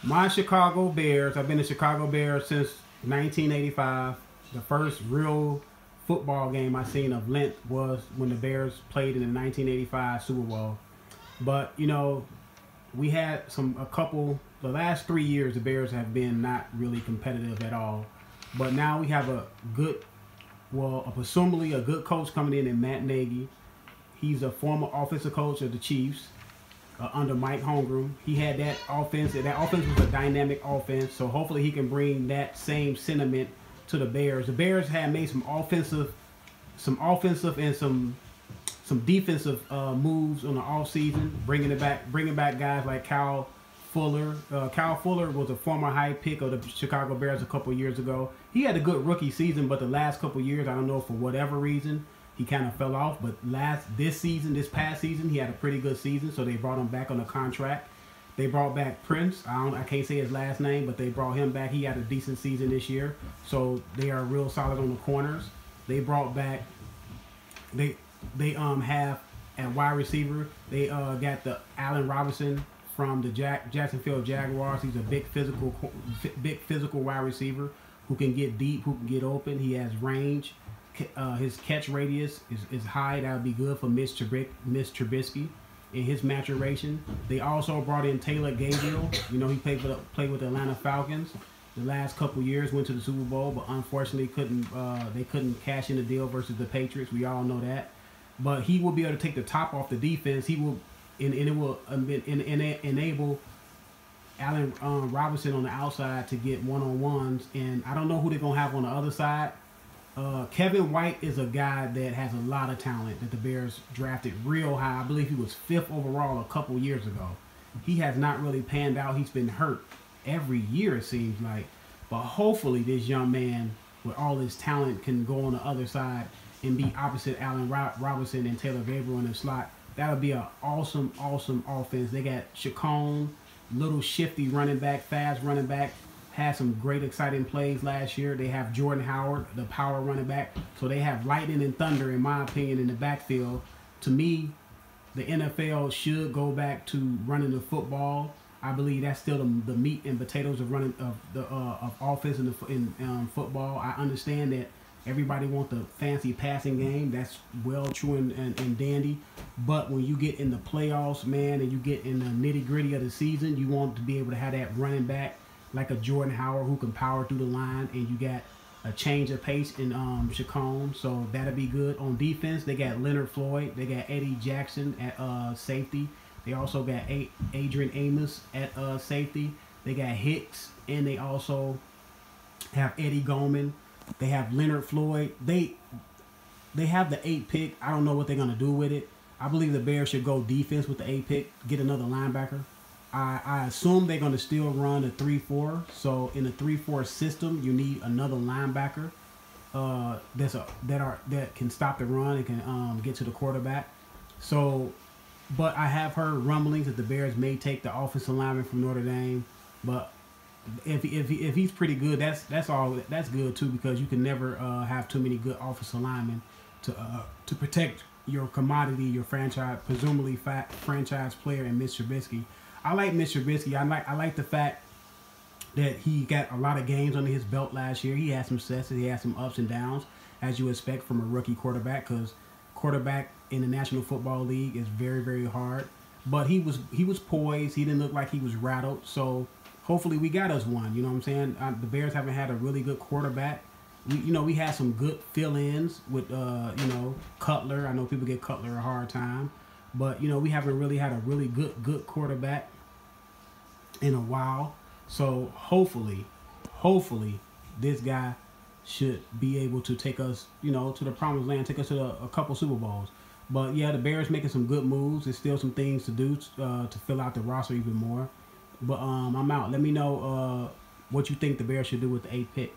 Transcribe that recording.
My Chicago Bears. I've been a Chicago Bears since 1985. The first real football game I seen of length was when the Bears played in the 1985 Super Bowl. But we had a couple. The last 3 years, the Bears have been not really competitive at all. But now we have a good, well, presumably a good coach coming in Matt Nagy. He's a former offensive coach of the Chiefs under Mike Holmgren. He had that offense. That offense was a dynamic offense. So hopefully he can bring that same sentiment to the Bears. The Bears had made some offensive and some defensive moves on the offseason, bringing back guys like Kyle Fuller. Kyle Fuller was a former high pick of the Chicago Bears a couple years ago. He had a good rookie season, but the last couple years, I don't know, for whatever reason, he kind of fell off. But this past season, he had a pretty good season, so they brought him back on a contract. They brought back Prince. I can't say his last name, but they brought him back. He had a decent season this year, so they are real solid on the corners. They brought back. They have at wide receiver. They got the Allen Robinson from the Jacksonville Jaguars. He's a big physical wide receiver who can get deep, who can get open. He has range. His catch radius is high. That would be good for Mitch Trubisky in his maturation. They also brought in Taylor Gabriel. He played with the Atlanta Falcons the last couple years. Went to the Super Bowl, but unfortunately they couldn't cash in the deal versus the Patriots. We all know that. But he will be able to take the top off the defense. He will, and it will enable Allen Robinson on the outside to get one-on-ones. And I don't know who they're gonna have on the other side. Kevin White is a guy that has a lot of talent that the Bears drafted real high. I believe he was 5th overall a couple years ago. He has not really panned out. He's been hurt every year, it seems like. But hopefully this young man with all his talent can go on the other side and be opposite Allen Robinson and Taylor Gabriel in the slot. That would be an awesome offense. They got Chacon, little shifty running back, fast running back. Had some great exciting plays last year. They have Jordan Howard, the power running back. So they have lightning and thunder, in my opinion, in the backfield. To me, the NFL should go back to running the football. I believe that's still the meat and potatoes of running of offense in football. I understand that everybody wants the fancy passing game. That's well true and dandy. But when you get in the playoffs, man, and you get in the nitty-gritty of the season, you want to be able to have that running back like a Jordan Howard who can power through the line, and you got a change of pace in Chacon, so that'll be good. On defense, they got Leonard Floyd, they got Eddie Jackson at safety. They also got Adrian Amos at safety. They got Hicks, and they also have Eddie Goldman. They have Leonard Floyd. They have the 8th pick. I don't know what they're gonna do with it. I believe the Bears should go defense with the 8th pick, get another linebacker. I assume they're going to still run a 3-4. So in a 3-4 system, you need another linebacker that can stop the run and can get to the quarterback. So, but I have heard rumblings that the Bears may take the offensive lineman from Notre Dame. But if he's pretty good, that's good too, because you can never have too many good offensive linemen to protect your commodity, your franchise, presumably franchise player in Mitch Trubisky. I like Mitch Trubisky. I like the fact that he got a lot of games under his belt last year. He had some successes. He had some ups and downs, as you expect from a rookie quarterback, because quarterback in the National Football League is very, very hard. But he was poised. He didn't look like he was rattled. So hopefully we got us one. You know what I'm saying? The Bears haven't had a really good quarterback. We had some good fill-ins with Cutler. I know people give Cutler a hard time. But, we haven't really had a really good quarterback in a while. So, hopefully, this guy should be able to take us, to the promised land, take us to a couple Super Bowls. But, yeah, the Bears making some good moves. There's still some things to do to fill out the roster even more. But I'm out. Let me know what you think the Bears should do with the 8th pick.